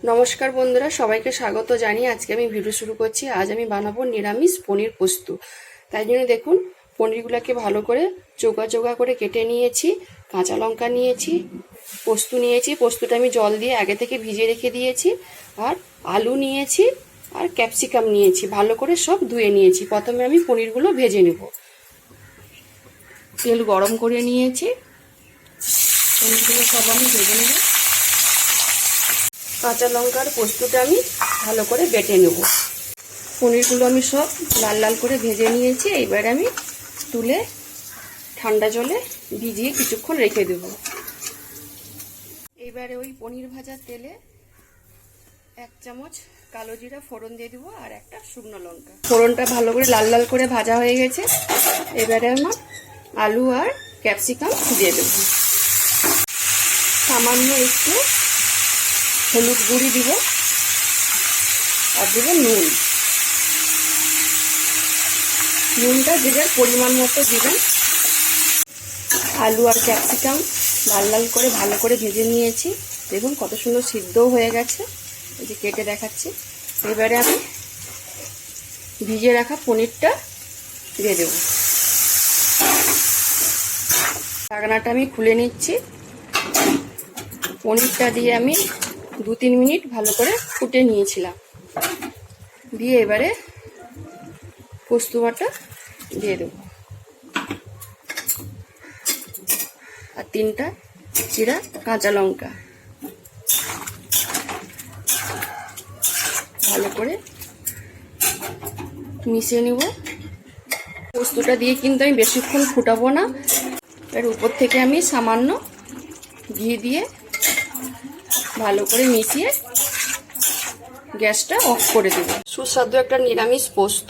নমস্কার বন্ধুরা, সবাইকে স্বাগত জানিয়ে আজকে আমি ভিডিও শুরু করছি। আজ আমি বানাবো নিরামিষ পনির পোস্ত। তাই জন্য দেখুন, পনিরগুলোকে ভালো করে চৌকা চৌকা করে কেটে নিয়েছি, কাঁচা লঙ্কা নিয়েছি, পোস্ত নিয়েছি। পোস্তটা আমি জল দিয়ে আগে থেকে ভিজিয়ে রেখে দিয়েছি। আর আলু নিয়েছি আর ক্যাপসিকাম নিয়েছি, ভালো করে সব ধুয়ে নিয়েছি। প্রথমে আমি পনিরগুলো ভেজে নেব। তেল গরম করে নিয়েছি, পনিরগুলো সব আমি ভেজে নেব। কাঁচা লঙ্কার পোস্তটা আমি ভালো করে বেটে নেব। পনিরগুলো আমি সব লাল লাল করে ভেজে নিয়েছি। এবার আমি তুলে ঠান্ডা জলে ভিজিয়ে কিছুক্ষণ রেখে দেব। এবারে ওই পনির ভাজার তেলে 1 চামচ কালো জিরা ফোড়ন দিয়ে দেবো আর একটা শুকনো লঙ্কা। ফোড়নটা ভালো করে লাল লাল করে ভাজা হয়ে গেছে। এবারে আমার আলু আর ক্যাপসিকাম দিয়ে দেব। সামান্য একটু হলুদ গুঁড়ি দিব আর দেব নুন। নুনটা যে যার পরিমাণ মতো দিবেন। আলু আর ক্যাপসিকাম লাল লাল করে ভালো করে ভেজে নিয়েছি। দেখুন কত সুন্দর সিদ্ধও হয়ে গেছে, এই যে কেটে দেখাচ্ছি। এবারে আমি ভিজিয়ে রাখা পনিরটা দিয়ে দেব। ঢাকনাটা আমি খুলে নিচ্ছি। পনিরটা দিয়ে আমি 2-3 মিনিট ভালো করে ফুটে নিয়েছিলাম। দিয়ে এবারে পোস্ত বাটা দিয়ে দেব আর 3টা চিরা কাঁচা লঙ্কা। ভালো করে মিশিয়ে নিব। পোস্তটা দিয়ে কিন্তু আমি বেশিক্ষণ ফুটাবো না। এর উপর থেকে আমি সামান্য ঘি দিয়ে ভালো করে মিশিয়ে গ্যাসটা অফ করে দেব। সুস্বাদু একটা নিরামিষ পোস্ত।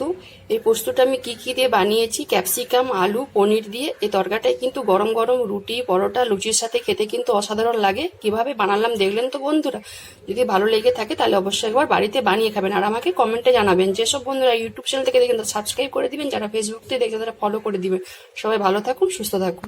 এই পোস্তটা আমি কি দিয়ে বানিয়েছি, ক্যাপসিকাম, আলু, পনির দিয়ে। এই তরকারিটাই কিন্তু গরম গরম রুটি, পরোটা, লুচির সাথে খেতে কিন্তু অসাধারণ লাগে। কিভাবে বানালাম দেখলেন তো বন্ধুরা। যদি ভালো লেগে থাকে তাহলে অবশ্যই একবার বাড়িতে বানিয়ে খাবেন আর আমাকে কমেন্টে জানাবেন। যেসব বন্ধুরা ইউটিউব চ্যানেল থেকে দেখেন তারা সাবস্ক্রাইব করে দিবেন, যারা ফেসবুক থেকে দেখেন তারা ফলো করে দিবেন। সবাই ভালো থাকুন, সুস্থ থাকুন।